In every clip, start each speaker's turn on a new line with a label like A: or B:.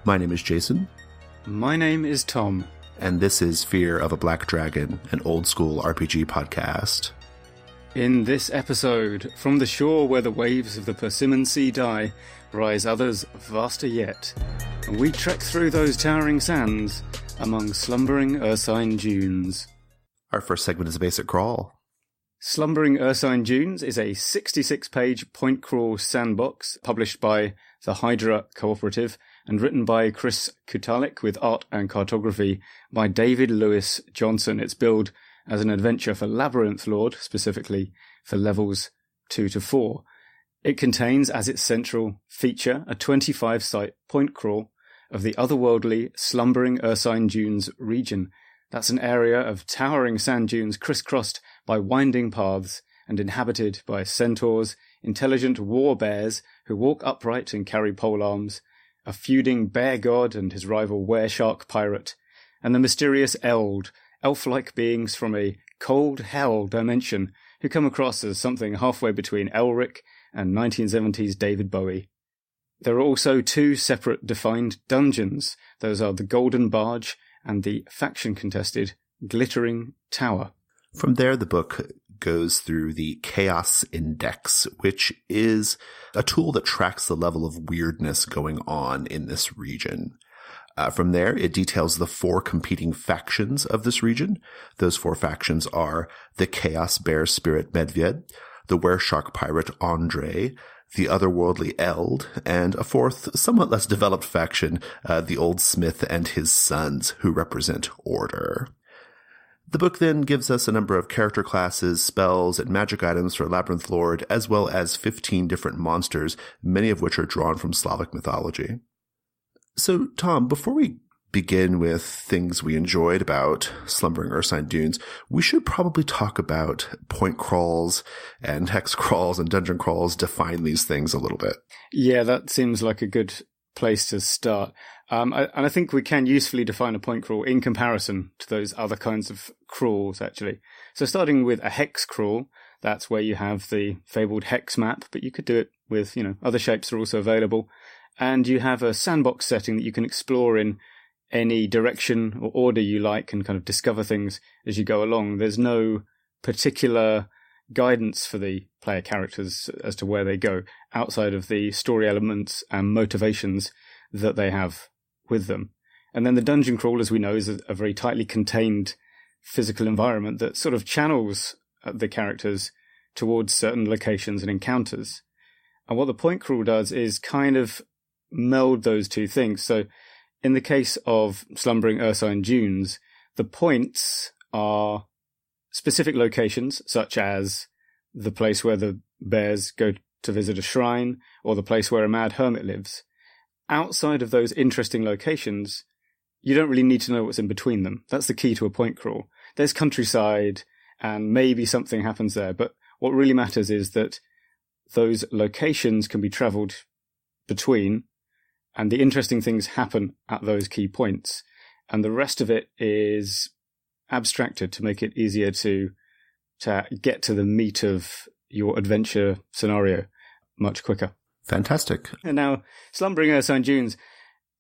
A: My name is Jason.
B: My name is Tom.
A: And this is Fear of a Black Dragon, an old-school RPG podcast.
B: In this episode, from the shore where the waves of the Persimmon Sea die, rise others vaster yet. And we trek through those towering sands among slumbering Ursine dunes.
A: Our first segment is a basic crawl.
B: Slumbering Ursine Dunes is a 66-page point-crawl sandbox published by the Hydra Cooperative and written by Chris Kutalik with art and cartography by David Lewis Johnson. It's billed as an adventure for Labyrinth Lord, specifically for levels 2 to 4. It contains as its central feature a 25-site point crawl of the otherworldly Slumbering Ursine Dunes region. That's an area of towering sand dunes crisscrossed by winding paths and inhabited by centaurs, intelligent war bears who walk upright and carry polearms, a feuding bear god and his rival were-shark pirate, and the mysterious Eld, elf-like beings from a cold hell dimension who come across as something halfway between Elric and 1970s David Bowie. There are also two separate defined dungeons. Those are the Golden Barge and the faction-contested Glittering Tower.
A: From there, the book goes through the Chaos Index, which is a tool that tracks the level of weirdness going on in this region. From there, it details the 4 competing factions of this region. Those 4 factions are the Chaos Bear Spirit Medved, the Were-Shark Pirate Andre, the otherworldly Eld, and a 4th, somewhat less developed faction, the Old Smith and his sons, who represent order. The book then gives us a number of character classes, spells, and magic items for Labyrinth Lord, as well as 15 different monsters, many of which are drawn from Slavic mythology. So, Tom, before we begin with things we enjoyed about Slumbering Ursine Dunes, we should probably talk about point crawls and hex crawls and dungeon crawls, define these things a little bit.
B: Yeah, that seems like a good place to start. I think we can usefully define a point crawl in comparison to those other kinds of crawls, actually. So starting with a hex crawl, that's where you have the fabled hex map, but you could do it with, other shapes are also available. And you have a sandbox setting that you can explore in any direction or order you like and kind of discover things as you go along. There's no particular guidance for the player characters as to where they go outside of the story elements and motivations that they have with them. And then the dungeon crawl, as we know, is a very tightly contained physical environment that sort of channels the characters towards certain locations and encounters. And what the point crawl does is kind of meld those two things. So in the case of Slumbering Ursine Dunes, the points are specific locations, such as the place where the bears go to visit a shrine, or the place where a mad hermit lives. Outside of those interesting locations, you don't really need to know what's in between them. That's the key to a point crawl. There's countryside, and maybe something happens there, but what really matters is that those locations can be travelled between, and the interesting things happen at those key points. And the rest of it is abstracted to make it easier to get to the meat of your adventure scenario much quicker.
A: Fantastic.
B: And now, Slumbering Ursine Dunes,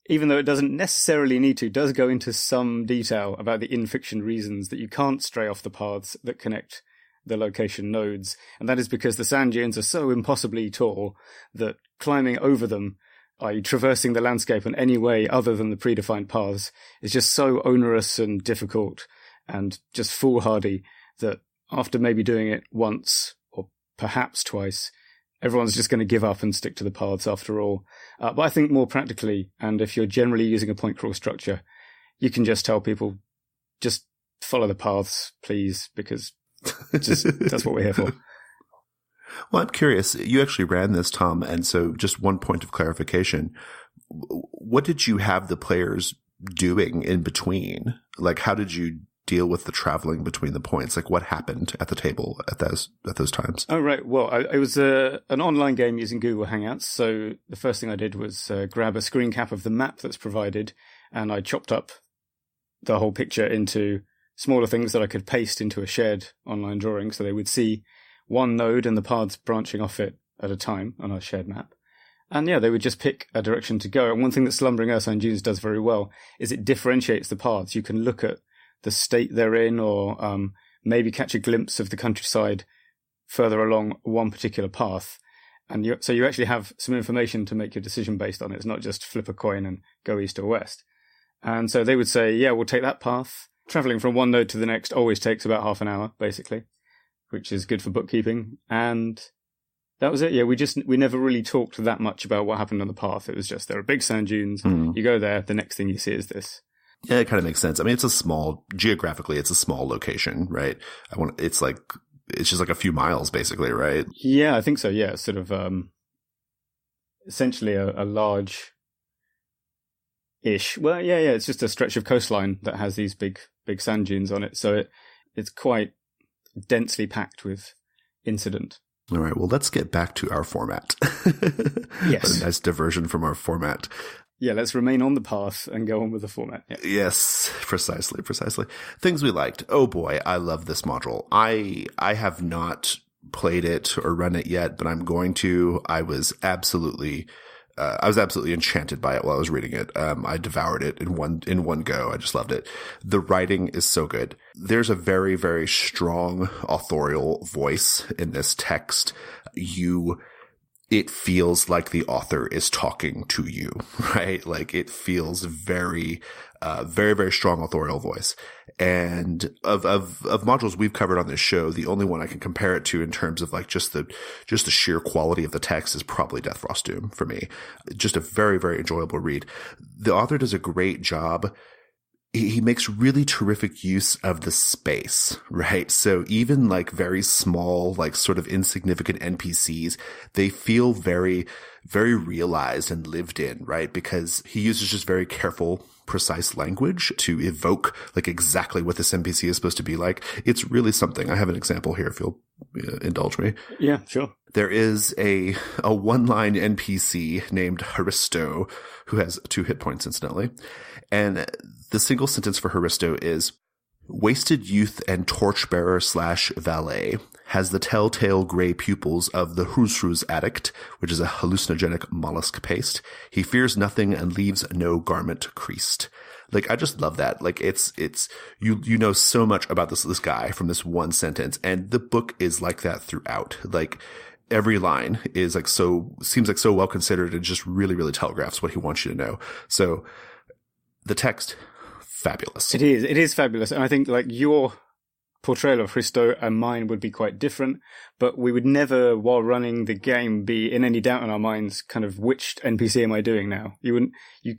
B: even though it doesn't necessarily need to, does go into some detail about the in-fiction reasons that you can't stray off the paths that connect the location nodes. And that is because the sand dunes are so impossibly tall that climbing over them, i.e. traversing the landscape in any way other than the predefined paths, is just so onerous and difficult and just foolhardy that after maybe doing it once or perhaps twice, everyone's just going to give up and stick to the paths after all. But I think more practically, and if you're generally using a point crawl structure, you can just tell people, just follow the paths, please, because that's what we're here for.
A: Well, I'm curious. You actually ran this, Tom, and so just one point of clarification. What did you have the players doing in between? Like, how did you deal with the traveling between the points? Like, what happened at the table at those times?
B: Oh, right. Well, it was an online game using Google Hangouts. So the first thing I did was grab a screen cap of the map that's provided, and I chopped up the whole picture into smaller things that I could paste into a shared online drawing so they would see one node and the paths branching off it at a time on our shared map. And yeah, they would just pick a direction to go. And one thing that Slumbering Ursine Dunes does very well is it differentiates the paths. You can look at the state they're in, or maybe catch a glimpse of the countryside further along one particular path. And so you actually have some information to make your decision based on it. It's not just flip a coin and go east or west. And so they would say, yeah, we'll take that path. Traveling from one node to the next always takes about half an hour, basically, which is good for bookkeeping. And that was it. Yeah, we never really talked that much about what happened on the path. It was just, there are big sand dunes. You go there. The next thing you see is this.
A: Yeah, it kind of makes sense. I mean, geographically, it's a small location, right? It's just like a few miles, basically, right?
B: Yeah, I think so. Yeah, sort of, essentially a large-ish. Well, yeah, it's just a stretch of coastline that has these big sand dunes on it. So it's quite densely packed with incident.
A: All right. Well, let's get back to our format.
B: Yes.
A: A nice diversion from our format.
B: Yeah, let's remain on the path and go on with the format. Yeah.
A: Yes, precisely. Things we liked. Oh boy, I love this module. I have not played it or run it yet, but I'm going to. I was absolutely enchanted by it while I was reading it. I devoured it in one go. I just loved it. The writing is so good. There's a very, very strong authorial voice in this text. It feels like the author is talking to you, right? Like it feels very, very, very strong authorial voice. And of modules we've covered on this show, the only one I can compare it to in terms of like just the sheer quality of the text is probably Death Frost Doom for me. Just a very, very enjoyable read. The author does a great job. He makes really terrific use of the space, right? So even like very small, like sort of insignificant NPCs, they feel very, very realized and lived in, right? Because he uses just very careful, precise language to evoke like exactly what this NPC is supposed to be like. It's really something. I have an example here if you'll indulge me.
B: Yeah, sure.
A: There is a one-line NPC named Haristo who has 2 hit points, incidentally. And the single sentence for Haristo is, wasted youth and torchbearer/valet has the telltale gray pupils of the Hrusrus addict, which is a hallucinogenic mollusk paste. He fears nothing and leaves no garment creased. Like, I just love that. Like, it's, you know so much about this guy from this one sentence. And the book is like that throughout. Like, every line is like seems like so well considered and just really, really telegraphs what he wants you to know. So the text, fabulous.
B: It is fabulous. And I think like your portrayal of Hristo and mine would be quite different, but we would never, while running the game, be in any doubt in our minds kind of which NPC am I doing now? You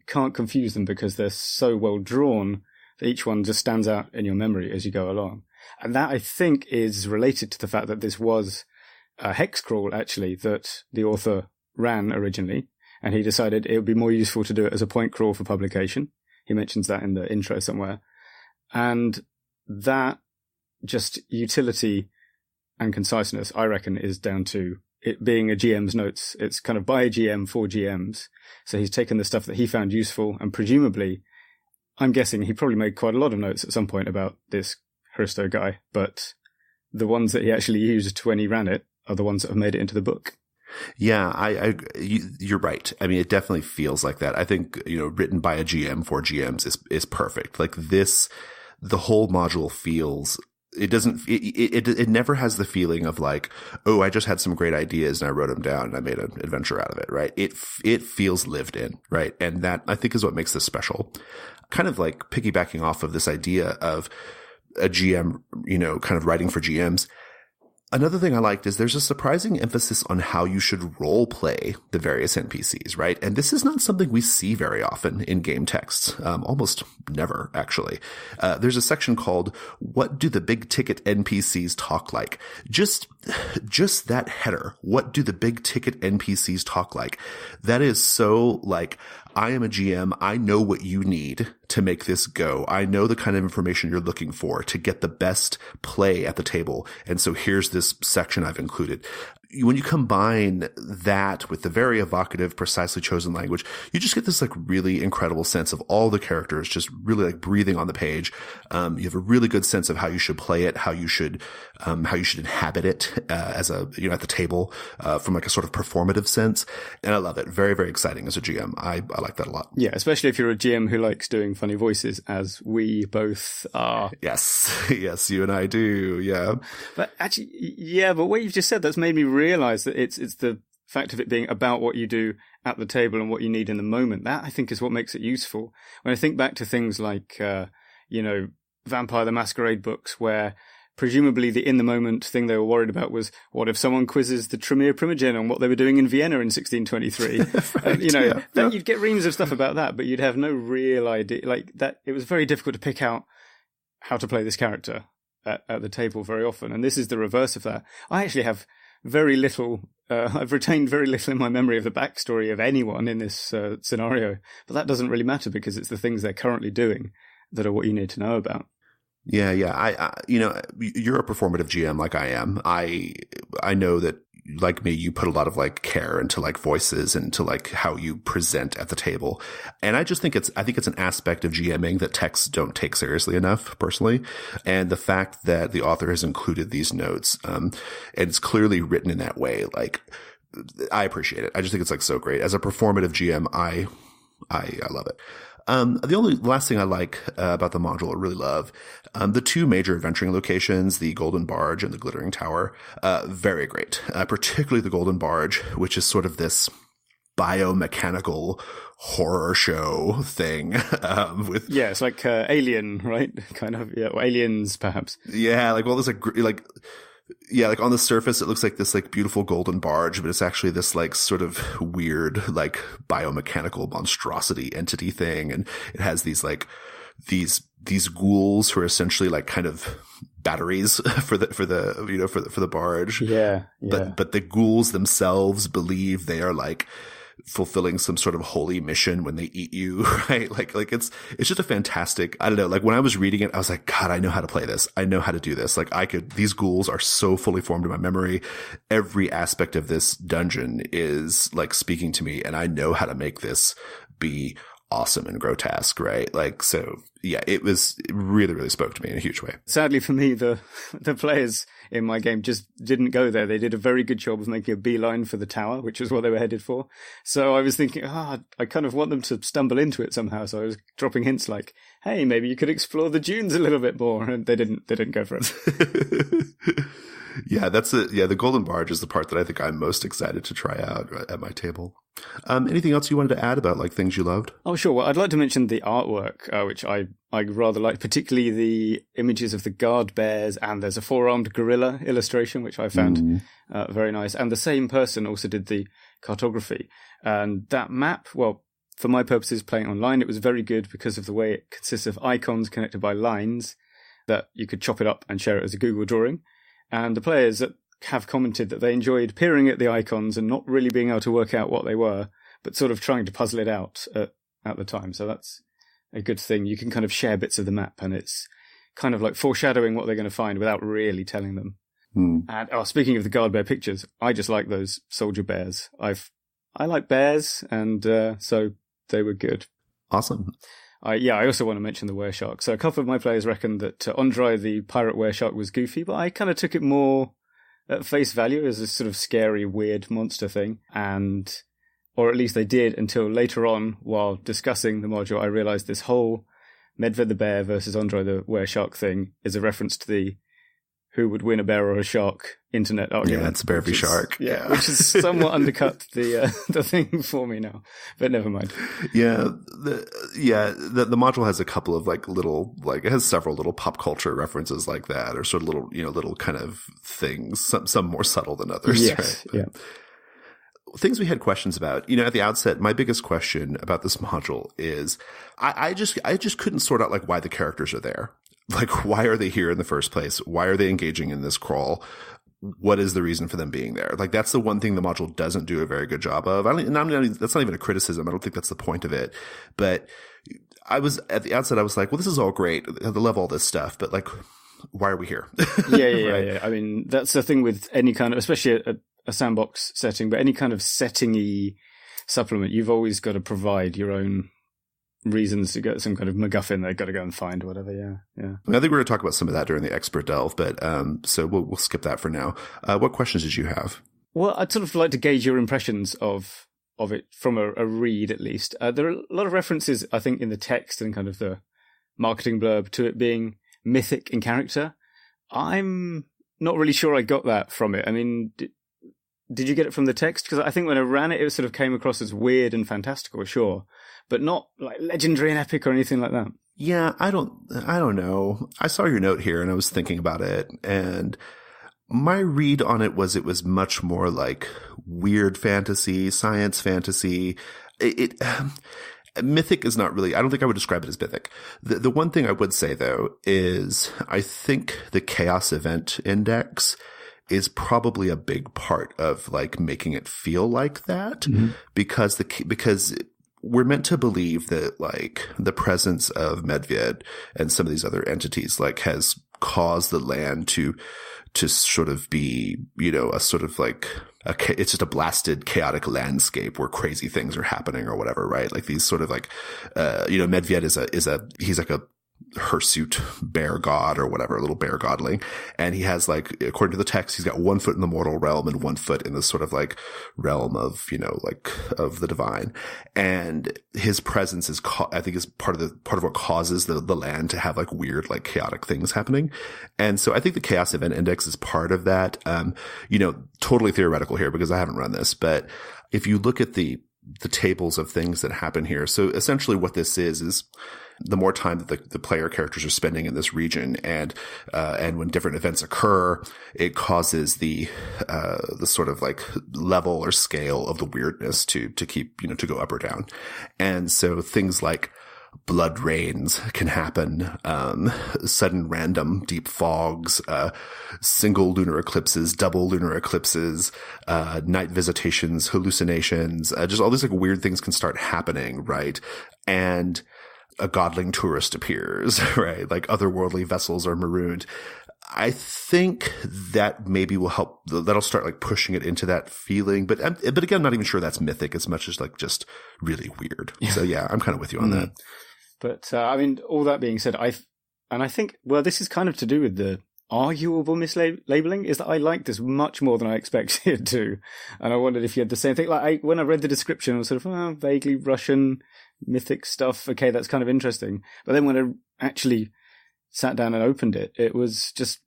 B: can't confuse them because they're so well drawn that each one just stands out in your memory as you go along. And that, I think, is related to the fact that this was a hex crawl, actually, that the author ran originally, and he decided it would be more useful to do it as a point crawl for publication. He mentions that in the intro somewhere. And that just utility and conciseness, I reckon, is down to it being a GM's notes. It's kind of by a GM for GMs. So he's taken the stuff that he found useful, and presumably, I'm guessing he probably made quite a lot of notes at some point about this Hristo guy, but the ones that he actually used when he ran it are the ones that have made it into the book.
A: Yeah, you're right. I mean, it definitely feels like that. I think, written by a GM for GMs is perfect. Like this, the whole module feels, it never has the feeling of like, oh, I just had some great ideas and I wrote them down and I made an adventure out of it, right? It feels lived in, right? And that, I think, is what makes this special. Kind of like piggybacking off of this idea of a GM, kind of writing for GMs. Another thing I liked is there's a surprising emphasis on how you should role play the various NPCs, right? And this is not something we see very often in game texts. Almost never, actually. There's a section called, what do the big ticket NPCs talk like? Just that header. What do the big ticket NPCs talk like? That is so like, I am a GM. I know what you need to make this go. I know the kind of information you're looking for to get the best play at the table. And so here's this section I've included. when you combine that with the very evocative, precisely chosen language, you just get this like really incredible sense of all the characters just really like breathing on the page. You have a really good sense of how you should play it, how you should inhabit it, as a, at the table, from like a sort of performative sense. And I love it. Very, very exciting as a GM. I like that a lot.
B: Yeah. Especially if you're a GM who likes doing funny voices, as we both are.
A: Yes. Yes. You and I do. Yeah.
B: But actually, yeah, but what you've just said, that's made me realize that it's the fact of it being about what you do at the table and what you need in the moment. That, I think, is what makes it useful. When I think back to things like, Vampire the Masquerade books, where presumably the in-the-moment thing they were worried about was, what if someone quizzes the Tremere Primogen on what they were doing in Vienna in 1623? Right, you'd get reams of stuff about that, but you'd have no real idea. Like that, it was very difficult to pick out how to play this character at the table very often. And this is the reverse of that. I actually have very little, I've retained very little in my memory of the backstory of anyone in this scenario, but that doesn't really matter because it's the things they're currently doing that are what you need to know about.
A: Yeah. I you're a performative GM like I am. I know that, like me, you put a lot of like care into like voices and to like how you present at the table. And I think it's an aspect of GMing that texts don't take seriously enough, personally. And the fact that the author has included these notes, and it's clearly written in that way, like, I appreciate it. I just think it's like so great. As a performative GM, I love it. The only last thing I like about the module, I really love, the two major adventuring locations, the Golden Barge and the Glittering Tower, very great. Particularly the Golden Barge, which is sort of this biomechanical horror show thing, with.
B: Yeah, it's like, Alien, right? Kind of, yeah, or Aliens, perhaps.
A: Yeah, like, well, there's like, yeah, like on the surface, it looks like this like beautiful golden barge, but it's actually this like sort of weird, like biomechanical monstrosity entity thing. And it has these like, these ghouls who are essentially like kind of batteries for the barge.
B: Yeah.
A: But the ghouls themselves believe they are like fulfilling some sort of holy mission when they eat you, right? Like it's just a fantastic, I don't know, like when I was reading it, I was like, God, I know how to play this. I know how to do this. Like these ghouls are so fully formed in my memory. Every aspect of this dungeon is like speaking to me, and I know how to make this be awesome and grotesque, right? Like, so yeah, it really, really spoke to me in a huge way.
B: Sadly for me, the players in my game just didn't go there. They did a very good job of making a beeline for the tower, which is what they were headed for. So I was thinking, I kind of want them to stumble into it somehow. So I was dropping hints like, hey, maybe you could explore the dunes a little bit more. And they didn't go for it.
A: Yeah, that's it. Yeah, the Golden Barge is the part that I think I'm most excited to try out at my table. Anything else you wanted to add about like things you loved? Oh,
B: sure. Well, I'd like to mention the artwork, which I rather like, particularly the images of the guard bears, and there's a four-armed gorilla illustration, which I found very nice. And the same person also did the cartography. And that map, well, for my purposes, playing online, it was very good because of the way it consists of icons connected by lines that you could chop it up and share it as a Google drawing. And the players have commented that they enjoyed peering at the icons and not really being able to work out what they were, but sort of trying to puzzle it out at the time. So that's a good thing. You can kind of share bits of the map, and it's kind of like foreshadowing what they're going to find without really telling them. And speaking of the guard bear pictures, I just like those soldier bears. I like bears, and so they were good.
A: Awesome.
B: I also want to mention the wereshark. So a couple of my players reckoned that Andre, the pirate wereshark, was goofy, but I kind of took it more at face value as a sort of scary, weird monster thing. Or at least they did until later on, while discussing the module, I realized this whole Medved the bear versus Andre the wereshark thing is a reference to the who would win, a bear or a shark internet argument.
A: Yeah, it's bear v shark.
B: Yeah, which has somewhat undercut the thing for me now, but never mind.
A: Yeah, the module has a couple of like little, like it has several little pop culture references like that, or sort of little, little kind of things, some more subtle than others.
B: Yes,
A: right? Yeah. Things we had questions about, at the outset, my biggest question about this module is I just couldn't sort out like why the characters are there. Like, why are they here in the first place? Why are they engaging in this crawl? What is the reason for them being there? Like, that's the one thing the module doesn't do a very good job of. That's not even a criticism. I don't think that's the point of it. But at the outset, I was like, well, this is all great. I love all this stuff, but like, why are we here?
B: Yeah. I mean, that's the thing with any kind of, especially a sandbox setting, but any kind of setting-y supplement, you've always got to provide your own reasons to get some kind of MacGuffin they've got to go and find, whatever. Yeah.
A: I think we're going to talk about some of that during the expert delve, but so we'll skip that for now. What questions did you have?
B: Well, I'd sort of like to gauge your impressions of it from a read, at least. There are a lot of references, I think, in the text and kind of the marketing blurb to it being mythic in character. I'm not really sure I got that from it. I mean, did you get it from the text? Because I think when I ran it, it sort of came across as weird and fantastical, sure, but not like legendary and epic or anything like that.
A: Yeah, I don't know. I saw your note here and I was thinking about it, and my read on it was much more like weird fantasy, science fantasy. Mythic is not really, I don't think I would describe it as mythic. The one thing I would say though is I think the chaos event index is probably a big part of like making it feel like that, because we're meant to believe that like the presence of Medved and some of these other entities like has caused the land to sort of be, a sort of like it's just a blasted chaotic landscape where crazy things are happening or whatever, right? Like these sort of like, Medved he's like a hirsute bear god or whatever, a little bear godling. And he has like, according to the text, he's got 1 foot in the mortal realm and 1 foot in this sort of like realm of, like of the divine. And his presence is, I think is part of what causes the land to have like weird, like chaotic things happening. And so I think the chaos event index is part of that. Totally theoretical here because I haven't run this, but if you look at the tables of things that happen here. So essentially what this is the more time that the player characters are spending in this region and when different events occur, it causes the sort of like level or scale of the weirdness to keep, to go up or down. And so things like blood rains can happen, sudden random deep fogs, single lunar eclipses, double lunar eclipses, night visitations, hallucinations, just all these like weird things can start happening, right? And a godling tourist appears, right? Like otherworldly vessels are marooned. I think that maybe will help. That'll start like pushing it into that feeling. But again, I'm not even sure that's mythic as much as like just really weird. So yeah, I'm kind of with you on that.
B: But I mean, all that being said, I think, well, this is kind of to do with the arguable mislabeling, is that I like this much more than I expected to. And I wondered if you had the same thing. Like when I read the description, I was sort of vaguely Russian mythic stuff. Okay, that's kind of interesting. But then when I actually sat down and opened it, it was just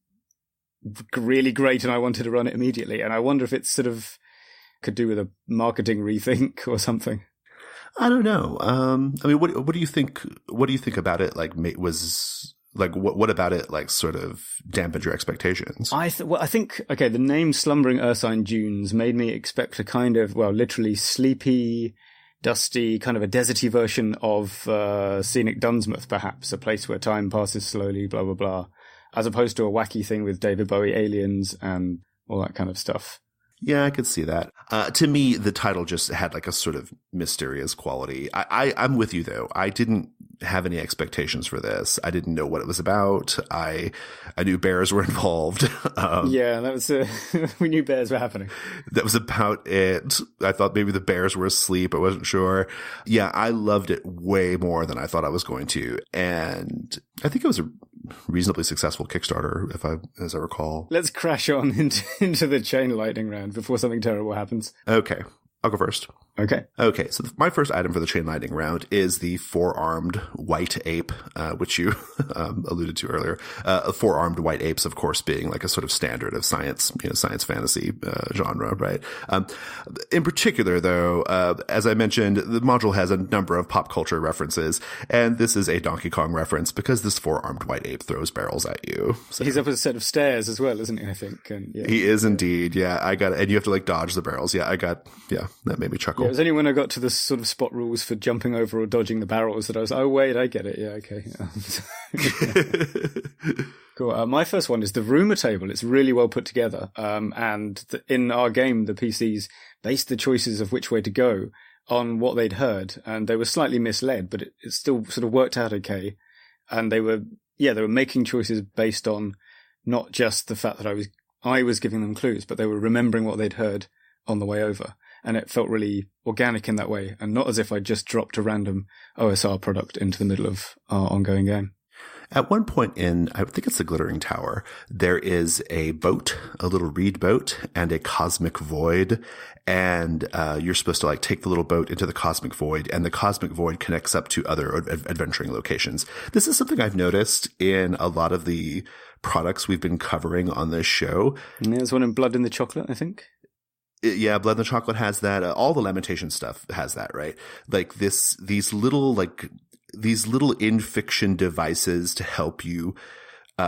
B: really great and I wanted to run it immediately. And I wonder if it's sort of could do with a marketing rethink or something.
A: I don't know. I mean, what do you think? What do you think about it? Like, what about it? Like, sort of dampened your expectations? I
B: think okay. The name Slumbering Ursine Dunes made me expect a kind of, well, literally sleepy, dusty, kind of a deserty version of scenic Dunsmouth, perhaps, a place where time passes slowly, blah blah blah, as opposed to a wacky thing with David Bowie aliens and all that kind of stuff.
A: Yeah, I could see that. To me, the title just had like a sort of mysterious quality. I'm with you though. I didn't have any expectations for this. I didn't know what it was about. I knew bears were involved.
B: Yeah, that was we knew bears were happening.
A: That was about it. I thought maybe the bears were asleep. I wasn't sure. Yeah, I loved it way more than I thought I was going to, and I think it was a reasonably successful Kickstarter, as I recall.
B: Let's crash on into the chain lightning round before something terrible happens.
A: Okay, I'll go first.
B: Okay,
A: so my first item for the chain lightning round is the four-armed white ape, which you alluded to earlier. Four-armed white apes, of course, being like a sort of standard of science fantasy genre, right? In particular, though, as I mentioned, the module has a number of pop culture references, and this is a Donkey Kong reference because this four-armed white ape throws barrels at you. So.
B: He's up a set of stairs as well, isn't he, I think? And, yeah.
A: He is indeed, yeah. I got it. And you have to like dodge the barrels. Yeah, that made me chuckle.
B: Yeah, it was only when I got to the sort of spot rules for jumping over or dodging the barrels that I was, oh, wait, I get it. Yeah, okay. Yeah. Cool. My first one is the rumour table. It's really well put together. And in our game, the PCs based the choices of which way to go on what they'd heard. And they were slightly misled, but it still sort of worked out okay. And they were making choices based on not just the fact that I was giving them clues, but they were remembering what they'd heard on the way over. And it felt really organic in that way, and not as if I just dropped a random OSR product into the middle of our ongoing game.
A: At one point in, I think it's the Glittering Tower, there is a boat, a little reed boat, and a cosmic void. And you're supposed to like take the little boat into the cosmic void, and the cosmic void connects up to other adventuring locations. This is something I've noticed in a lot of the products we've been covering on this show.
B: And there's one in Blood in the Chocolate, I think.
A: Yeah, Blood in the Chocolate has that. All the Lamentation stuff has that, right? Like these little in-fiction devices to help you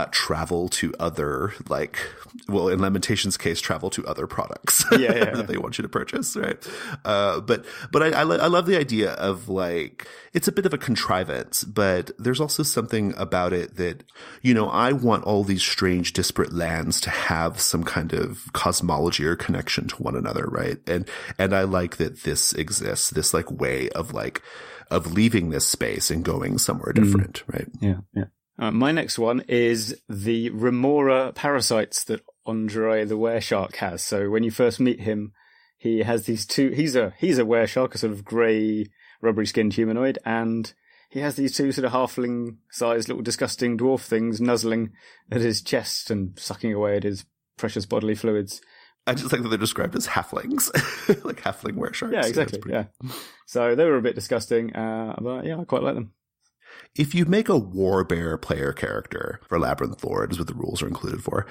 A: travel to other, like, well, in Lamentation's case, travel to other products that they want you to purchase, right? But I love the idea of, like, it's a bit of a contrivance, but there's also something about it that, you know, I want all these strange, disparate lands to have some kind of cosmology or connection to one another, right? And I like that this exists, this, like, way of leaving this space and going somewhere different, right?
B: Yeah, yeah. My next one is the Remora parasites that Andre the Wereshark has. So when you first meet him, he has these two. He's a wereshark, a sort of grey, rubbery-skinned humanoid, and he has these two sort of halfling-sized little disgusting dwarf things nuzzling at his chest and sucking away at his precious bodily fluids.
A: I just like that they're described as halflings, like halfling weresharks.
B: Yeah, exactly. Yeah. So they were a bit disgusting, but yeah, I quite like them.
A: If you make a warbear player character for Labyrinth Lord, is what the rules are included for,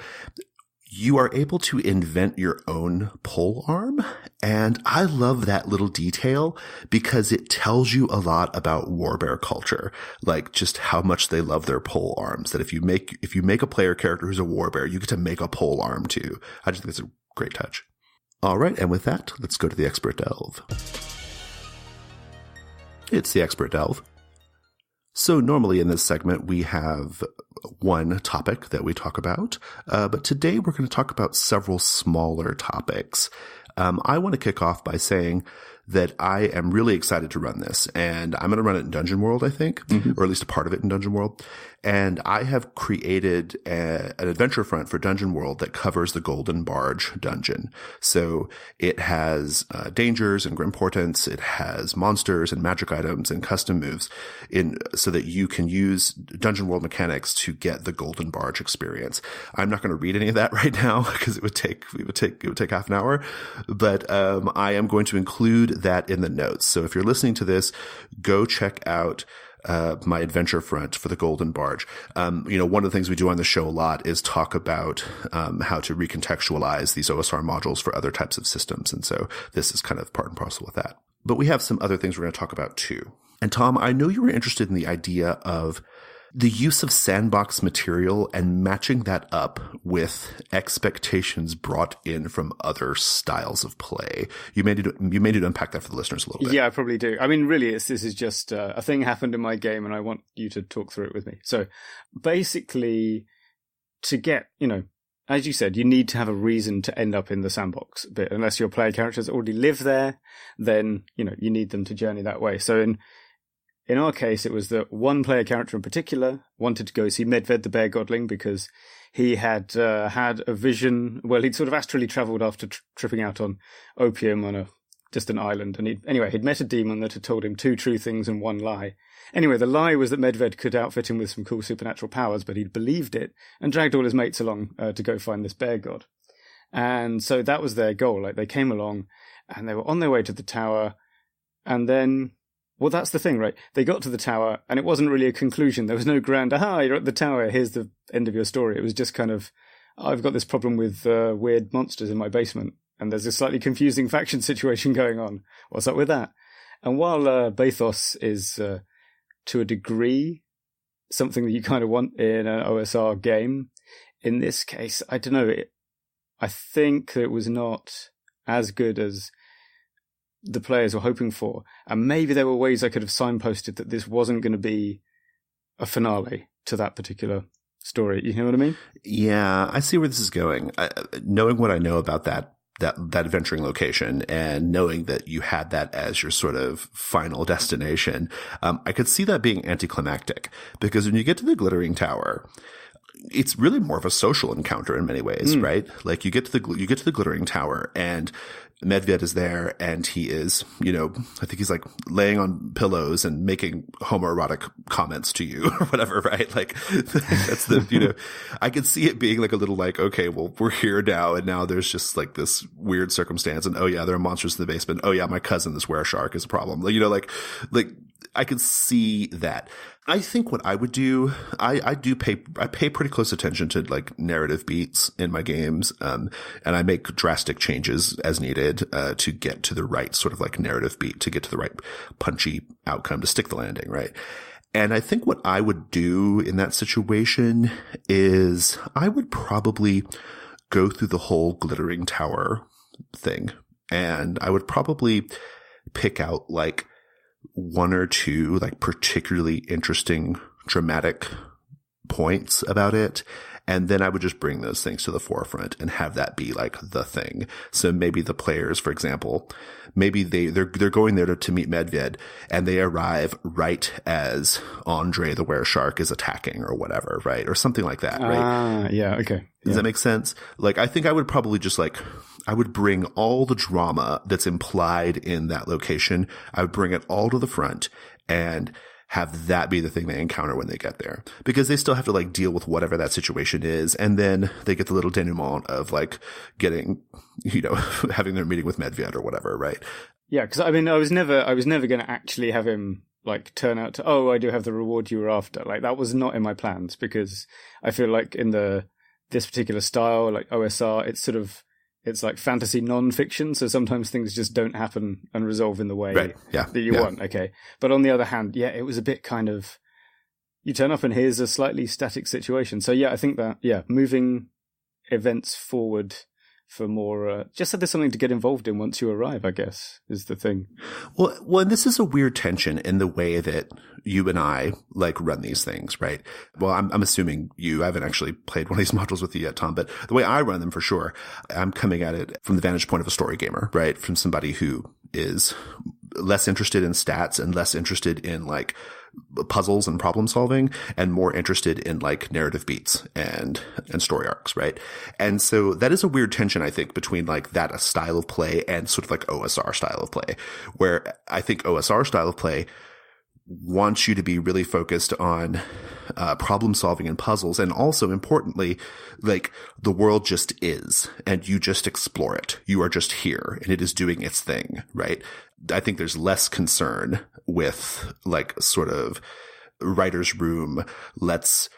A: you are able to invent your own pole arm. And I love that little detail because it tells you a lot about warbear culture, like just how much they love their pole arms. That if you make a player character who's a warbear, you get to make a pole arm too. I just think it's a great touch. All right. And with that, let's go to the Expert Delve. It's the Expert Delve. So normally in this segment, we have one topic that we talk about, but today we're going to talk about several smaller topics. I want to kick off by saying that I am really excited to run this, and I'm going to run it in Dungeon World, I think, or at least a part of it in Dungeon World. And I have created an adventure front for Dungeon World that covers the Golden Barge dungeon. So it has dangers and grim portents. It has monsters and magic items and custom moves so that you can use Dungeon World mechanics to get the Golden Barge experience. I'm not going to read any of that right now because it would take half an hour, but I am going to include that in the notes. So if you're listening to this, go check out my adventure front for the Golden Barge. One of the things we do on the show a lot is talk about how to recontextualize these OSR modules for other types of systems. And so this is kind of part and parcel with that. But we have some other things we're going to talk about too. And Tom, I know you were interested in the idea of the use of sandbox material and matching that up with expectations brought in from other styles of play. You may need to unpack that for the listeners a little bit.
B: Yeah, I probably do. I mean, really, this is just a thing happened in my game, and I want you to talk through it with me. So basically, to get, as you said, you need to have a reason to end up in the sandbox bit. Unless your player characters already live there, then, you need them to journey that way. So in our case, it was that one player character in particular wanted to go see Medved the Bear Godling because he had had a vision. Well, he'd sort of astrally travelled after tripping out on opium on a distant island. And he'd met a demon that had told him 2 true things and 1 lie. Anyway, the lie was that Medved could outfit him with some cool supernatural powers, but he'd believed it and dragged all his mates along to go find this bear god. And so that was their goal. Like, they came along and they were on their way to the tower, and then... Well, that's the thing, right? They got to the tower, and it wasn't really a conclusion. There was no grand, you're at the tower, here's the end of your story. It was just kind of, I've got this problem with weird monsters in my basement, and there's a slightly confusing faction situation going on. What's up with that? And while Bathos is, to a degree, something that you kind of want in an OSR game, in this case, I don't know, I think it was not as good as the players were hoping for, and maybe there were ways I could have signposted that this wasn't going to be a finale to that particular story. You know what I mean? Yeah,
A: I see where this is going. Knowing what I know about that adventuring location, and knowing that you had that as your sort of final destination, I could see that being anticlimactic, because when you get to the Glittering Tower, it's really more of a social encounter in many ways, right? Like you get to the glittering tower and Medved is there and he is, I think he's like laying on pillows and making homoerotic comments to you or whatever, right? Like that's I could see it being like a little like, okay, well, we're here now. And now there's just like this weird circumstance. And oh yeah, there are monsters in the basement. Oh yeah, my cousin, this were shark is a problem. Like I could see that. I think what I would do, I pay pretty close attention to like narrative beats in my games. And I make drastic changes as needed, to get to the right sort of like narrative beat, to get to the right punchy outcome, to stick the landing, right? And I think what I would do in that situation is I would probably go through the whole glittering tower thing. And I would probably pick out like one or two like particularly interesting dramatic points about it. And then I would just bring those things to the forefront and have that be like the thing. So maybe the players, for example, maybe they're going there to meet Medved and they arrive right as Andre the were-shark is attacking or whatever, right? Or something like that, right?
B: Yeah. Okay.
A: Does that make sense? Like, I think I would probably just like, I would bring all the drama that's implied in that location. I would bring it all to the front and have that be the thing they encounter when they get there, because they still have to like deal with whatever that situation is. And then they get the little denouement of like getting, having their meeting with Medved or whatever. Right.
B: Yeah. Cause I mean, I was never going to actually have him like turn out to, oh, I do have the reward you were after. Like that was not in my plans, because I feel like in this particular style, like OSR, it's like fantasy non-fiction, so sometimes things just don't happen and resolve in the way that you want. Okay. But on the other hand, it was a bit kind of, you turn up and here's a slightly static situation. So I think that, moving events forward for more, just so there's something to get involved in once you arrive, I guess, is the thing.
A: Well, and this is a weird tension in the way that you and I like run these things, right? Well, I'm assuming you haven't actually played one of these modules with you yet, Tom, but the way I run them for sure, I'm coming at it from the vantage point of a story gamer, right? From somebody who is less interested in stats and less interested in like puzzles and problem solving and more interested in like narrative beats and story arcs, right? And so that is a weird tension, I think, between like that style of play and sort of like OSR style of play, where I think OSR style of play wants you to be really focused on problem solving and puzzles. And also importantly, like the world just is and you just explore it. You are just here and it is doing its thing, right? I think there's less concern with like sort of writer's room. Let's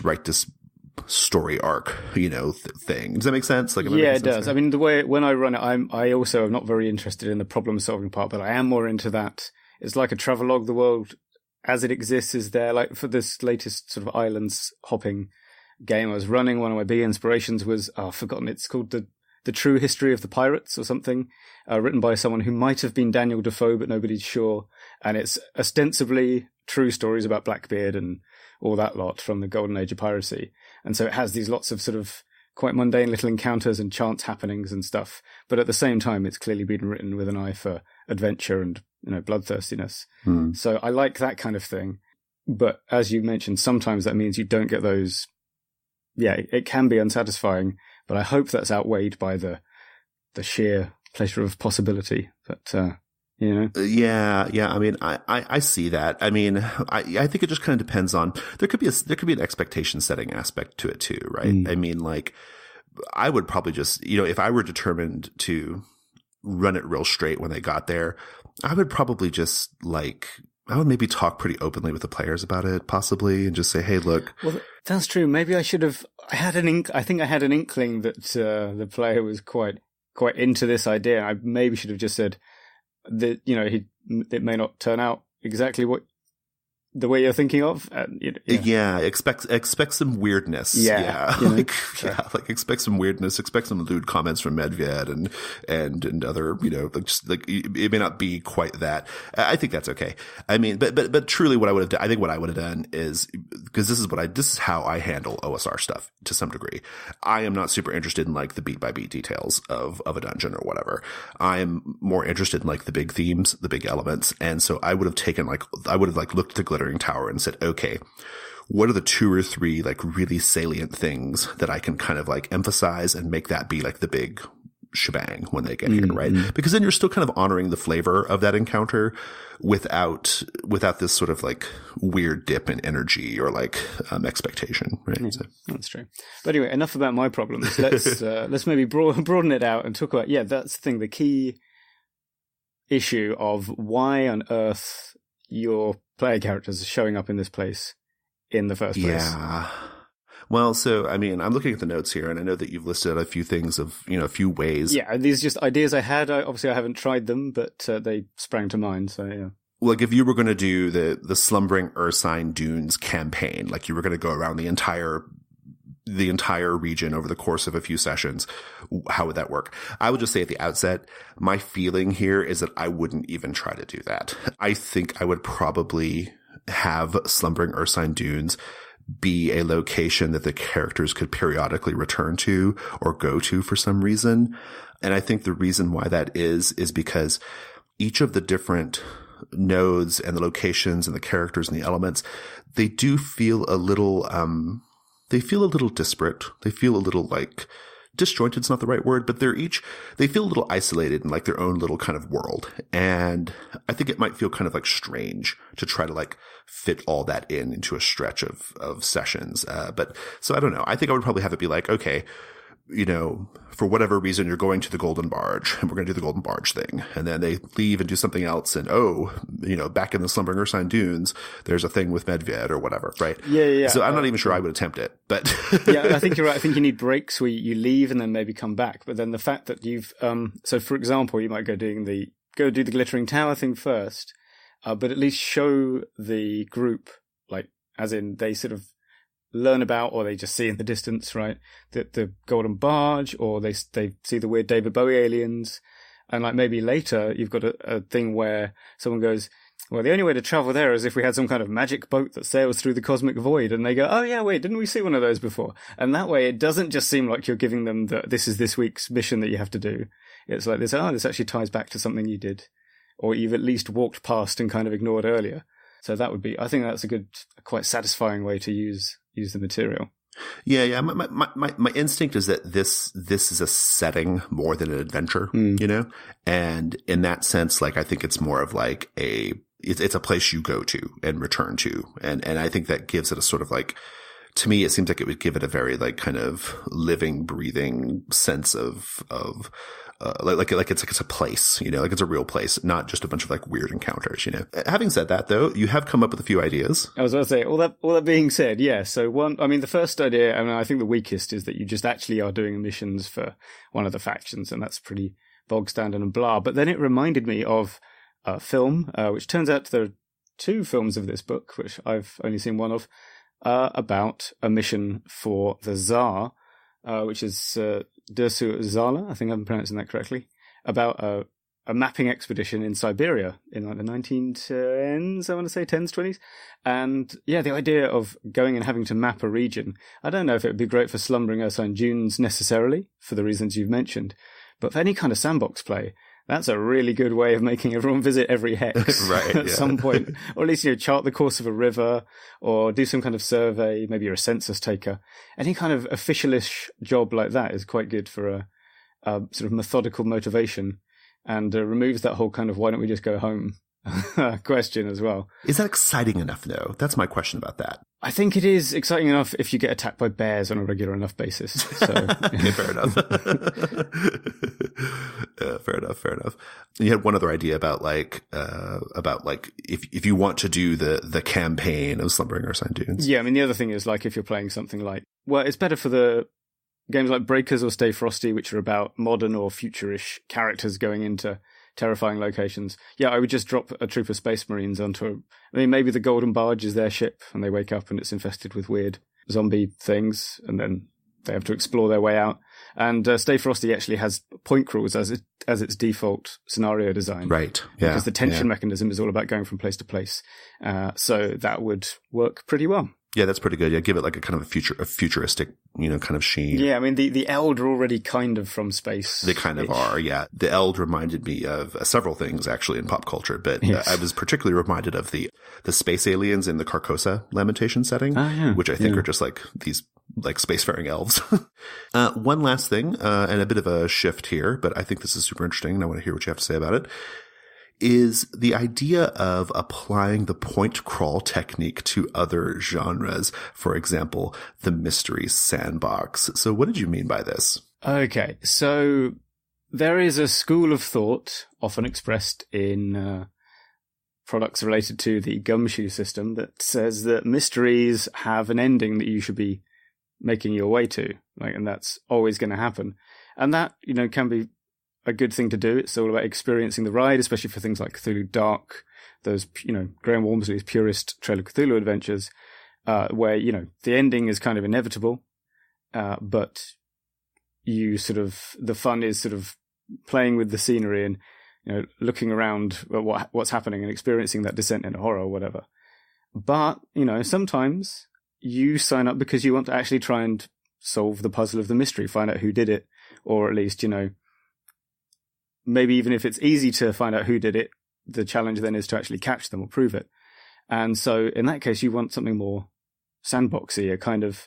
A: write this story arc, thing. Does that make sense? Like,
B: it does. I mean, the way when I run it, I also am not very interested in the problem solving part, but I am more into that. It's like a travelogue. The world as it exists is there. Like for this latest sort of islands hopping game I was running, one of my big inspirations was, I've forgotten, it's called the True History of the Pirates or something, written by someone who might have been Daniel Defoe, but nobody's sure. And it's ostensibly true stories about Blackbeard and all that lot from the golden age of piracy. And so it has these lots of sort of quite mundane little encounters and chance happenings and stuff. But at the same time, it's clearly been written with an eye for adventure and, bloodthirstiness. So I like that kind of thing. But as you mentioned, sometimes that means you don't get those. Yeah, it can be unsatisfying, but I hope that's outweighed by the sheer pleasure of possibility. But,
A: Yeah. I mean, I see that. I mean, I think it just kind of depends on, there could be an expectation setting aspect to it too, right? I mean, like, I would probably just, if I were determined to run it real straight when they got there, I would probably just I would maybe talk pretty openly with the players about it, possibly, and just say, "Hey, look."
B: Well, that's true. Maybe I should have. I think I had an inkling that the player was quite into this idea. I maybe should have just said that it may not turn out exactly the way you're thinking of.
A: Yeah, expect some weirdness. Expect some weirdness. Expect some lewd comments from Medved and other, it may not be quite that. I think that's okay. I mean, but truly, what I would have done, I think what I would have done is, because this is how I handle OSR stuff to some degree. I am not super interested in like the beat by beat details of a dungeon or whatever. I am more interested in like the big themes, the big elements, and so I would have looked at the glittering glittering tower and said, okay, what are the 2 or 3 like really salient things that I can kind of like emphasize and make that be like the big shebang when they get here, right? Because then you're still kind of honoring the flavor of that encounter without this sort of like weird dip in energy or like expectation, right?
B: Yeah, so. That's true. But anyway, enough about my problems. Let's maybe broaden it out and talk about, that's the thing, the key issue of why on earth your player characters are showing up in this place in the first place.
A: Yeah. Well, so, I mean, I'm looking at the notes here, and I know that you've listed a few things of, a few ways.
B: Yeah, these are just ideas I had. Obviously, I haven't tried them, but they sprang to mind, so yeah.
A: Like, if you were going to do the Slumbering Ursine Dunes campaign, like you were going to go around the entire region over the course of a few sessions, how would that work? I would just say at the outset, my feeling here is that I wouldn't even try to do that. I think I would probably have Slumbering Ursine Dunes be a location that the characters could periodically return to or go to for some reason. And I think the reason why that is because each of the different nodes and the locations and the characters and the elements, they do feel a little, disparate. They feel a little like disjointed is not the right word, but they feel a little isolated in like their own little kind of world. And I think it might feel kind of like strange to try to like fit all that into a stretch of sessions. But so I don't know. I think I would probably have it be like, okay, for whatever reason, you're going to the Golden Barge and we're going to do the Golden Barge thing. And then they leave and do something else. And, back in the Slumbering Ursine Dunes, there's a thing with Medved or whatever, right?
B: Yeah.
A: So I'm not even sure I would attempt it, but.
B: Yeah, I think you're right. I think you need breaks where you leave and then maybe come back. But then the fact that you've, so for example, you might go do the Glittering Tower thing first, but at least show the group, like, as in they sort of learn about, or they just see in the distance, right, the Golden Barge, or they see the weird David Bowie aliens, and like maybe later you've got a thing where someone goes, well, the only way to travel there is if we had some kind of magic boat that sails through the cosmic void, and they go, oh yeah, wait, didn't we see one of those before? And that way it doesn't just seem like you're giving them this is this week's mission that you have to do. It's like this actually ties back to something you did, or you've at least walked past and kind of ignored earlier. So that would be, I think that's a quite satisfying way to use the material.
A: Yeah. My instinct is that this is a setting more than an adventure, and in that sense, like I think it's more of like it's a place you go to and return to, and I think that gives it a sort of like, to me, it seems like it would give it a very like kind of living, breathing sense of like it's a place, like it's a real place, not just a bunch of like weird encounters, Having said that, though, you have come up with a few ideas.
B: I was going to say, all that being said, yeah. So the first idea, I think the weakest is that you just actually are doing missions for one of the factions, and that's pretty bog standard and blah. But then it reminded me of a film, which turns out there are 2 films of this book, which I've only seen one of, about a mission for the Tsar, which is Dersu Zala, I think I'm pronouncing that correctly, about a mapping expedition in Siberia in like the 1910s, I want to say 10s, 20s. And yeah, the idea of going and having to map a region, I don't know if it would be great for Slumbering Ursine Dunes necessarily, for the reasons you've mentioned, but for any kind of sandbox play, that's a really good way of making everyone visit every hex at some point. Or at least, chart the course of a river, or do some kind of survey. Maybe you're a census taker. Any kind of officialish job like that is quite good for a sort of methodical motivation, and removes that whole kind of why don't we just go home question as well.
A: Is that exciting enough, though? That's my question about that.
B: I think it is exciting enough if you get attacked by bears on a regular enough basis. So.
A: Okay, fair enough. Fair enough. You had one other idea about if you want to do the campaign of Slumbering Ursine Dunes.
B: Yeah, the other thing is like if you're playing something like, well, it's better for the games like Breakers or Stay Frosty, which are about modern or future-ish characters going into terrifying locations. Yeah, I would just drop a troop of Space Marines onto maybe the Golden Barge is their ship, and they wake up and it's infested with weird zombie things, and then they have to explore their way out. And Stay Frosty actually has point crawls as its default scenario design.
A: Right. Yeah.
B: Because the tension mechanism is all about going from place to place. So that would work pretty well.
A: Yeah, that's pretty good. Yeah, give it like a kind of a futuristic, kind of sheen.
B: Yeah, I mean, the Eld are already kind of from space.
A: They kind of are, yeah. The Eld reminded me of several things, actually, in pop culture, but
B: Yes.
A: I was particularly reminded of the space aliens in the Carcosa Lamentation setting, which I think are just like these like spacefaring elves. One last thing, and a bit of a shift here, but I think this is super interesting, and I want to hear what you have to say about it, is the idea of applying the point crawl technique to other genres. For example, the mystery sandbox. So what did you mean by this?
B: Okay, so there is a school of thought, often expressed in products related to the gumshoe system, that says that mysteries have an ending that you should be making your way to, and that's always going to happen. And that, can be a good thing to do. It's all about experiencing the ride, especially for things like Cthulhu Dark, those, Graham Walmsley's purist Trail of Cthulhu adventures, where, the ending is kind of inevitable, but the fun is sort of playing with the scenery and, looking around at what's happening and experiencing that descent into horror or whatever. But, sometimes you sign up because you want to actually try and solve the puzzle of the mystery, find out who did it, or at least, maybe even if it's easy to find out who did it, the challenge then is to actually catch them or prove it. And so in that case, you want something more sandboxy, a kind of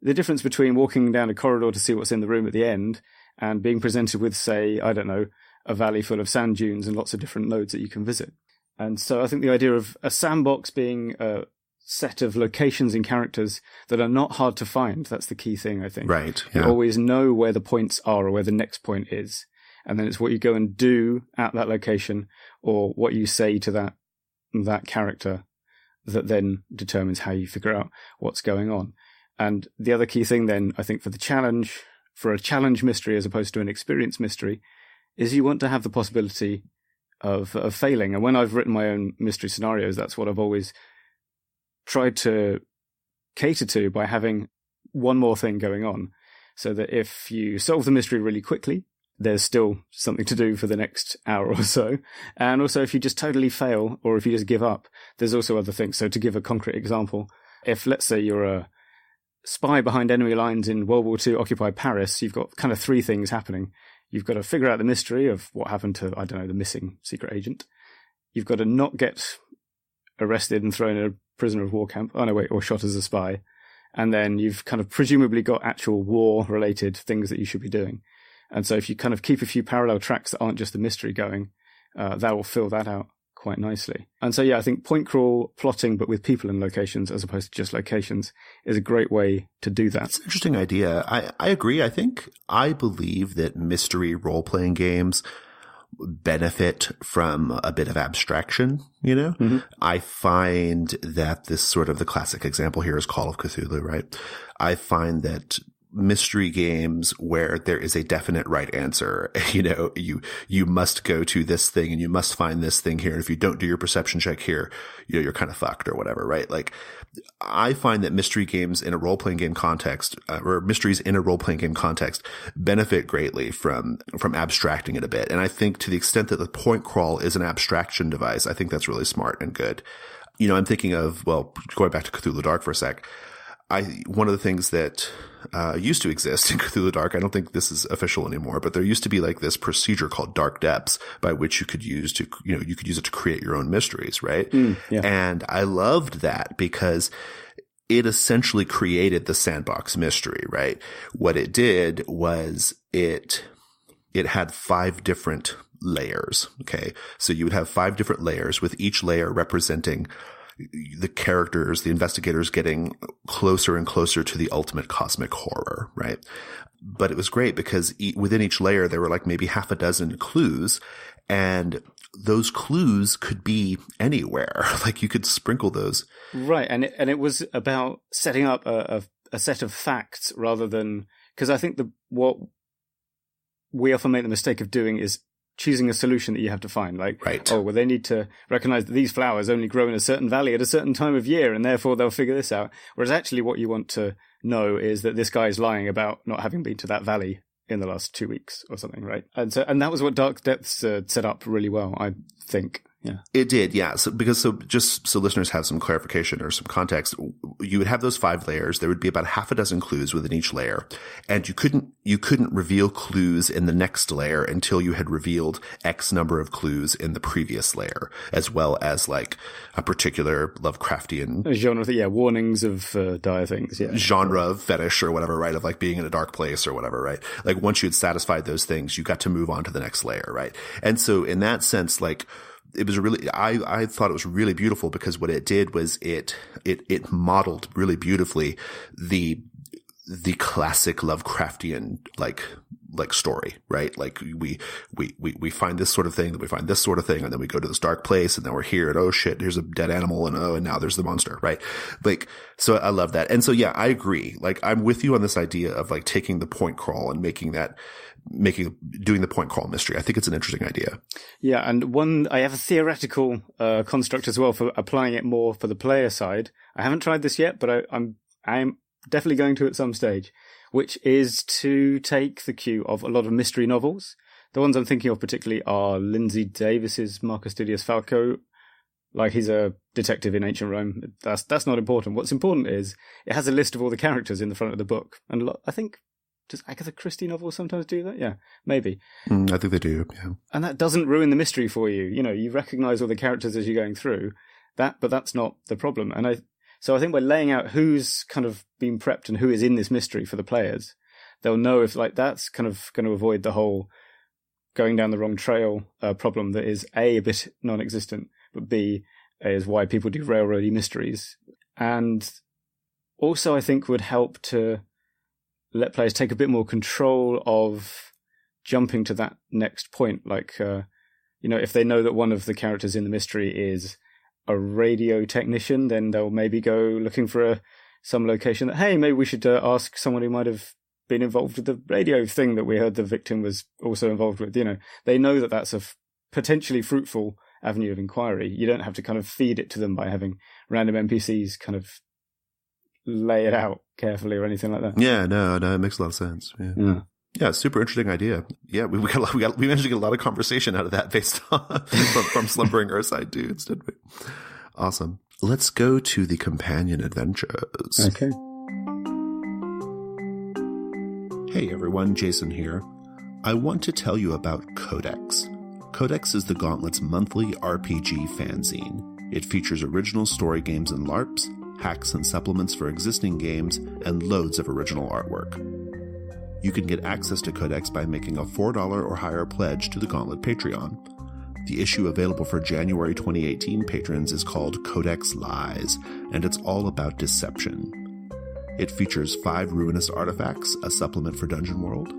B: the difference between walking down a corridor to see what's in the room at the end and being presented with, say, I don't know, a valley full of sand dunes and lots of different nodes that you can visit. And so I think the idea of a sandbox being a set of locations and characters that are not hard to find, that's the key thing, I think.
A: Right. Yeah.
B: You always know where the points are or where the next point is. And then it's what you go and do at that location or what you say to that character that then determines how you figure out what's going on. And the other key thing then, I think, for a challenge mystery as opposed to an experience mystery, is you want to have the possibility of failing. And when I've written my own mystery scenarios, that's what I've always tried to cater to by having one more thing going on. So that if you solve the mystery really quickly, there's still something to do for the next hour or so. And also, if you just totally fail or if you just give up, there's also other things. So to give a concrete example, if, let's say, you're a spy behind enemy lines in World War II occupied Paris, you've got kind of three things happening. You've got to figure out the mystery of what happened to, I don't know, the missing secret agent. You've got to not get arrested and thrown in a prisoner of war camp. Oh, no, wait, or shot as a spy. And then you've kind of presumably got actual war-related things that you should be doing. And so if you kind of keep a few parallel tracks that aren't just the mystery going, that will fill that out quite nicely. And so, yeah, I think point crawl plotting, but with people and locations as opposed to just locations, is a great way to do that.
A: It's an interesting idea. I agree. I believe that mystery role-playing games benefit from a bit of abstraction, Mm-hmm. I find that this sort of the classic example here is Call of Cthulhu, right? I find that mystery games where there is a definite right answer, you must go to this thing and you must find this thing here. And if you don't do your perception check here, you're kind of fucked or whatever, right? Like, I find that mystery games in a role-playing game context, or mysteries in a role-playing game context, benefit greatly from abstracting it a bit. And I think to the extent that the point crawl is an abstraction device, I think that's really smart and good. I'm thinking of, going back to Cthulhu Dark for a sec, one of the things that used to exist in Cthulhu Dark, I don't think this is official anymore, but there used to be like this procedure called Dark Depths by which you could use it to create your own mysteries, right?
B: Yeah.
A: And I loved that because it essentially created the sandbox mystery, right? What it did was it had 5 different layers, okay? So you would have 5 different layers, with each layer representing the characters, the investigators getting closer and closer to the ultimate cosmic horror, right? But it was great because within each layer, there were like maybe half a dozen clues, and those clues could be anywhere. Like, you could sprinkle those.
B: Right. And it was about setting up a set of facts rather than, because I think what we often make the mistake of doing is choosing a solution that you have to find. Like,
A: right.
B: Oh, well, they need to recognize that these flowers only grow in a certain valley at a certain time of year, and therefore they'll figure this out. Whereas actually what you want to know is that this guy is lying about not having been to that valley in the last 2 weeks or something, right? And that was what Dark Depths set up really well, I think. Yeah.
A: It did, yeah. So just so listeners have some clarification or some context, you would have those 5 layers. There would be about half a dozen clues within each layer. And you couldn't reveal clues in the next layer until you had revealed X number of clues in the previous layer, as well as like a particular Lovecraftian
B: genre, warnings of dire things,
A: genre of fetish or whatever, right? Of like being in a dark place or whatever, right? Like once you had satisfied those things, you got to move on to the next layer, right? And so in that sense, like, it was really, I thought it was really beautiful because what it did was it modeled really beautifully the classic Lovecraftian, like story, right? Like we find this sort of thing, then we find this sort of thing, and then we go to this dark place, and then we're here, and oh shit, here's a dead animal, and now there's the monster, right? Like, so I love that. And so, yeah, I agree. Like, I'm with you on this idea of like taking the point crawl and doing the point crawl mystery. I think it's an interesting idea.
B: Yeah. And I have a theoretical construct as well for applying it more for the player side. I haven't tried this yet, but I'm definitely going to at some stage, which is to take the cue of a lot of mystery novels. The ones I'm thinking of particularly are Lindsay Davis's Marcus Didius Falco. Like, he's a detective in ancient Rome. That's not important. What's important is it has a list of all the characters in the front of the book. And I think, does Agatha Christie novels sometimes do that? Yeah, maybe.
A: I think they do, yeah.
B: And that doesn't ruin the mystery for you. You know, you recognize all the characters as you're going through that, but that's not the problem. And so I think by laying out who's kind of been prepped and who is in this mystery for the players, they'll know if like that's kind of going to avoid the whole going down the wrong trail problem that is a bit non-existent, but B is why people do railroady mysteries. And also I think would help to let players take a bit more control of jumping to that next point. Like, if they know that one of the characters in the mystery is a radio technician, then they'll maybe go looking for some location that, hey, maybe we should ask someone who might have been involved with the radio thing that we heard the victim was also involved with. They know that that's a potentially fruitful avenue of inquiry. You don't have to kind of feed it to them by having random NPCs kind of lay it out carefully or anything like that.
A: Yeah, no, it makes a lot of sense. Yeah, super interesting idea. Yeah, we managed to get a lot of conversation out of that based on from Slumbering Ursine dudes, didn't we? Awesome. Let's go to the companion adventures.
B: Okay.
A: Hey everyone, Jason here. I want to tell you about Codex. Codex is the Gauntlet's monthly RPG fanzine. It features original story games and LARPs, hacks and supplements for existing games, and loads of original artwork. You can get access to Codex by making a $4 or higher pledge to the Gauntlet Patreon. The issue available for January 2018 patrons is called Codex Lies, and it's all about deception. It features 5 ruinous artifacts, a supplement for Dungeon World,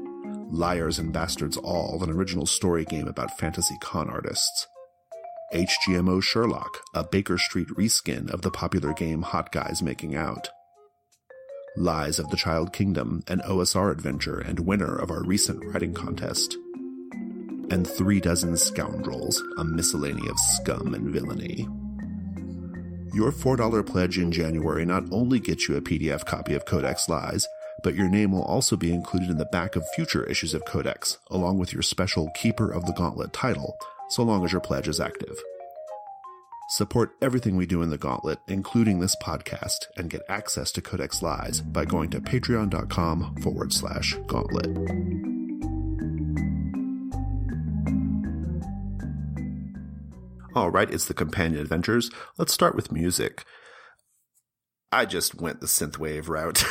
A: Liars and Bastards All, an original story game about fantasy con artists, HGMO Sherlock, a Baker Street reskin of the popular game Hot Guys Making Out, Lies of the Child Kingdom, an OSR adventure and winner of our recent writing contest, and 36 Scoundrels, a miscellany of scum and villainy. Your $4 pledge in January not only gets you a PDF copy of Codex Lies, but your name will also be included in the back of future issues of Codex, along with your special Keeper of the Gauntlet title, so long as your pledge is active. Support everything we do in the Gauntlet, including this podcast, and get access to Codex Lies by going to patreon.com/gauntlet. All right, it's the companion adventures. Let's start with music. I just went the synthwave route.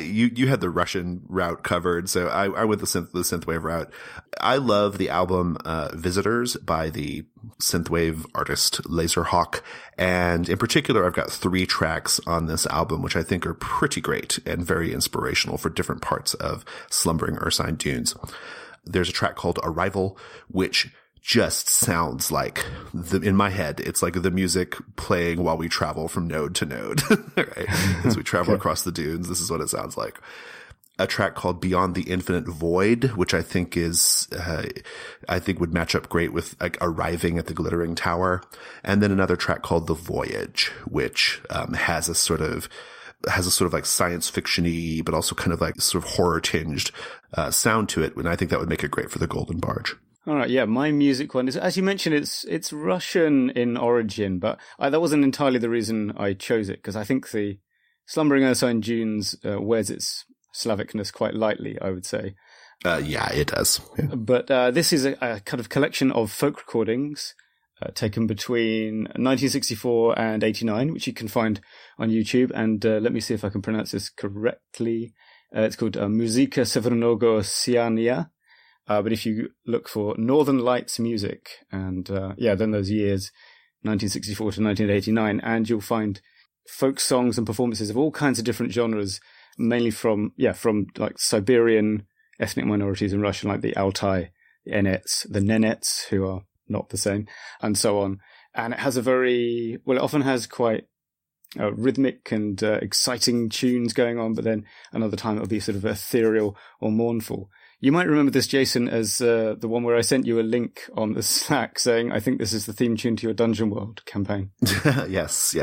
A: You had the Russian route covered, so I went the synthwave route. I love the album Visitors by the synthwave artist Laserhawk, and in particular, I've got 3 tracks on this album, which I think are pretty great and very inspirational for different parts of Slumbering Ursine Dunes. There's a track called Arrival, which just sounds like in my head, it's like the music playing while we travel from node to node, right? As we travel across the dunes, this is what it sounds like. A track called Beyond the Infinite Void, which I think would match up great with like arriving at the glittering tower. And then another track called The Voyage, which, has a sort of like science fiction-y, but also kind of like sort of horror tinged, sound to it. And I think that would make it great for the Golden Barge.
B: All right, yeah, my music one is, as you mentioned, it's Russian in origin, but that wasn't entirely the reason I chose it, because I think the Slumbering Ursine Dunes wears its Slavicness quite lightly, I would say.
A: Yeah, it does. Yeah.
B: But this is a kind of collection of folk recordings taken between 1964 and 89, which you can find on YouTube. And let me see if I can pronounce this correctly. It's called Muzika Severnogo Siania. But if you look for Northern Lights music, and then those years, 1964 to 1989, and you'll find folk songs and performances of all kinds of different genres, mainly from like Siberian ethnic minorities in Russia, like the Altai, the Enets, the Nenets, who are not the same, and so on. And it has it often has quite rhythmic and exciting tunes going on, but then another time it'll be sort of ethereal or mournful. You might remember this, Jason, as the one where I sent you a link on the Slack saying, I think this is the theme tune to your Dungeon World campaign.
A: Yes.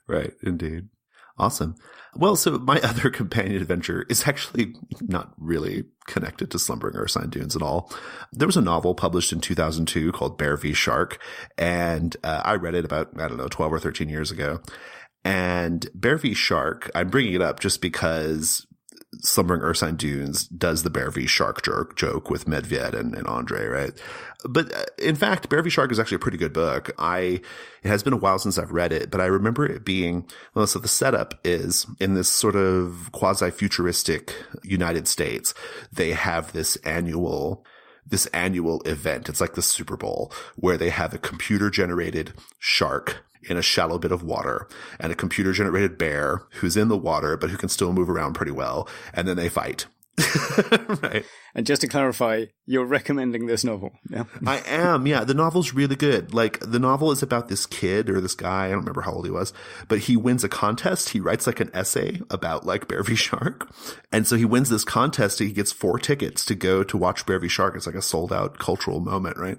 A: Right, indeed. Awesome. Well, so my other companion adventure is actually not really connected to Slumbering Ursine Dunes at all. There was a novel published in 2002 called Bear v. Shark, and I read it about, 12 or 13 years ago. And Bear v. Shark, I'm bringing it up just because Slumbering Ursine Dunes does the Bear v. Shark joke with Medved and Andre, right? But in fact, Bear v. Shark is actually a pretty good book. It has been a while since I've read it, but I remember it being, so the setup is in this sort of quasi-futuristic United States. They have this annual event. It's like the Super Bowl, where they have a computer-generated shark in a shallow bit of water and a computer-generated bear who's in the water but who can still move around pretty well, and then they fight. Right.
B: And just to clarify, you're recommending this novel, yeah?
A: I am, yeah. The novel's really good. Like, the novel is about this kid or this guy, I don't remember how old he was, but he wins a contest. He writes like an essay about like Bear v. Shark. And so he wins this contest. He gets 4 tickets to go to watch Bear v. Shark. It's like a sold out cultural moment, right?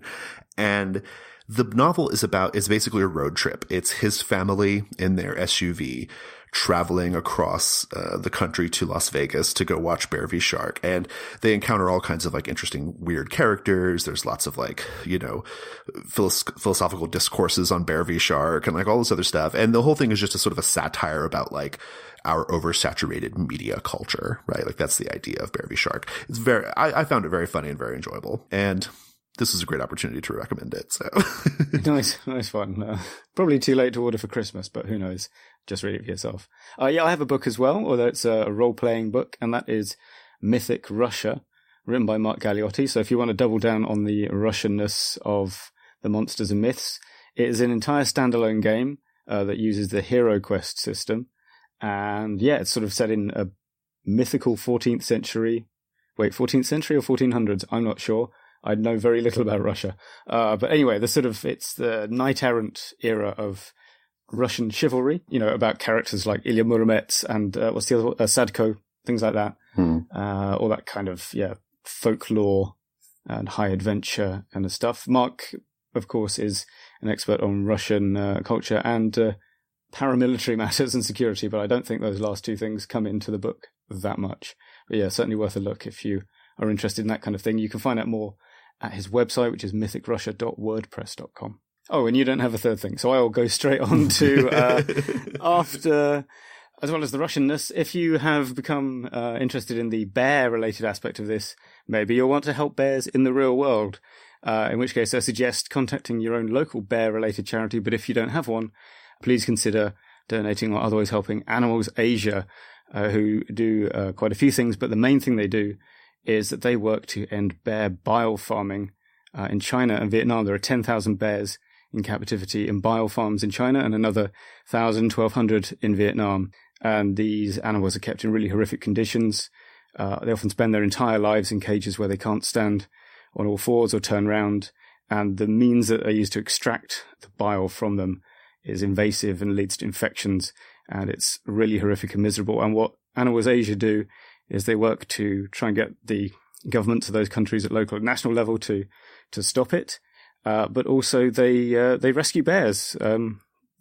A: And the novel is basically a road trip. It's his family in their SUV traveling across the country to Las Vegas to go watch Bear v. Shark. And they encounter all kinds of like interesting, weird characters. There's lots of like, philosophical discourses on Bear v. Shark and like all this other stuff. And the whole thing is just a sort of a satire about like our oversaturated media culture, right? Like that's the idea of Bear v. Shark. It's I found it very funny and very enjoyable. And this is a great opportunity to recommend it. So
B: nice fun. Probably too late to order for Christmas, but who knows? Just read it for yourself. I have a book as well, although it's a role-playing book, and that is Mythic Russia, written by Mark Galeotti. So if you want to double down on the Russianness of the monsters and myths, it is an entire standalone game that uses the Hero Quest system. And yeah, it's sort of set in a mythical 14th century or 1400s? I'm not sure. I know very little about Russia. But anyway, it's the knight-errant era of Russian chivalry, about characters like Ilya Muromets and what's the other one? Sadko, things like that. All that kind of, folklore and high adventure kind of stuff. Mark, of course, is an expert on Russian culture and paramilitary matters and security, but I don't think those last two things come into the book that much. But yeah, certainly worth a look if you are interested in that kind of thing. You can find out more at his website, which is mythicrussia.wordpress.com. Oh, and you don't have a third thing, so I'll go straight on to after, as well as the Russianness. If you have become interested in the bear-related aspect of this, maybe you'll want to help bears in the real world, in which case I suggest contacting your own local bear-related charity, but if you don't have one, please consider donating or otherwise helping Animals Asia, who do quite a few things, but the main thing they do is that they work to end bear bile farming in China and Vietnam. There are 10,000 bears in captivity in bile farms in China and another 1,000, 1,200 in Vietnam. And these animals are kept in really horrific conditions. They often spend their entire lives in cages where they can't stand on all fours or turn round. And the means that are used to extract the bile from them is invasive and leads to infections. And it's really horrific and miserable. And what Animals Asia do is they work to try and get the governments of those countries at local and national level to stop it. But also they rescue bears.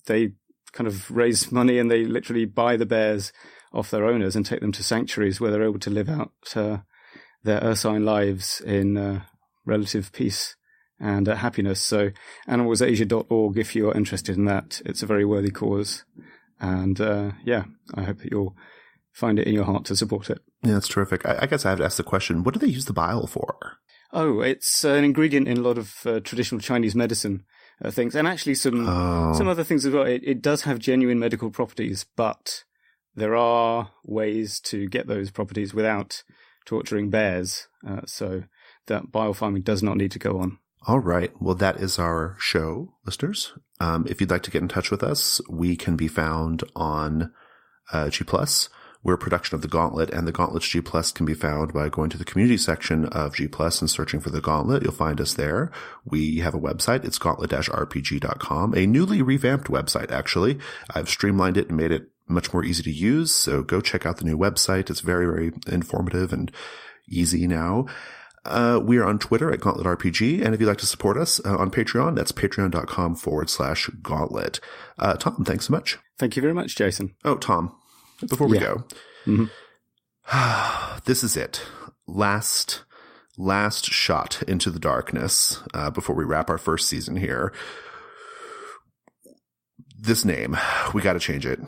B: They kind of raise money and they literally buy the bears off their owners and take them to sanctuaries where they're able to live out their ursine lives in relative peace and happiness. So animalsasia.org, if you're interested in that, it's a very worthy cause. And I hope that you'll find it in your heart to support it.
A: Yeah, that's terrific. I guess I have to ask the question, what do they use the bile for?
B: Oh, it's an ingredient in a lot of traditional Chinese medicine things, and actually some other things as well. It does have genuine medical properties, but there are ways to get those properties without torturing bears. So that bile farming does not need to go on.
A: All right. Well, that is our show, listeners. If you'd like to get in touch with us, we can be found on G+. We're a production of the Gauntlet, and the Gauntlet's G+ can be found by going to the community section of G+ and searching for the Gauntlet. You'll find us there. We have a website. It's gauntlet-rpg.com, a newly revamped website, actually. I've streamlined it and made it much more easy to use, so go check out the new website. It's very, very informative and easy now. We are on Twitter at Gauntlet RPG, and if you'd like to support us on Patreon, that's patreon.com/Gauntlet. Tom, thanks so much.
B: Thank you very much, Jason.
A: Oh, Tom, before we go, this is it. Last shot into the darkness before we wrap our first season here. This name, we got to change it.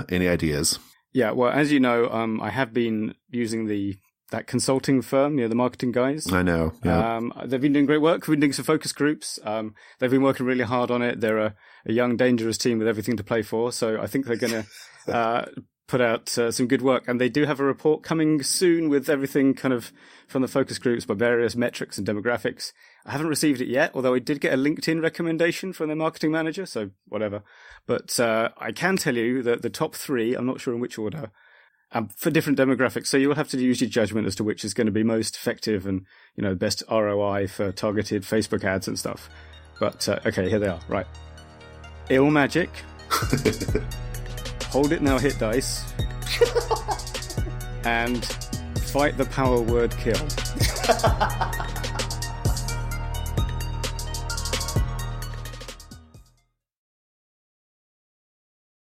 A: Any ideas?
B: Yeah, well, as you know, I have been using that consulting firm, the marketing guys.
A: I know. Yeah.
B: They've been doing great work. We've been doing some focus groups. They've been working really hard on it. They're a young, dangerous team with everything to play for. So I think they're going to put out some good work. And they do have a report coming soon with everything kind of from the focus groups by various metrics and demographics. I haven't received it yet, although I did get a LinkedIn recommendation from their marketing manager. So whatever. But I can tell you that the top 3, I'm not sure in which order, for different demographics. So you'll have to use your judgment as to which is going to be most effective and, best ROI for targeted Facebook ads and stuff. But, okay, here they are. Right. Ill Magic. Hold It Now Hit Dice. And Fight the Power Word Kill.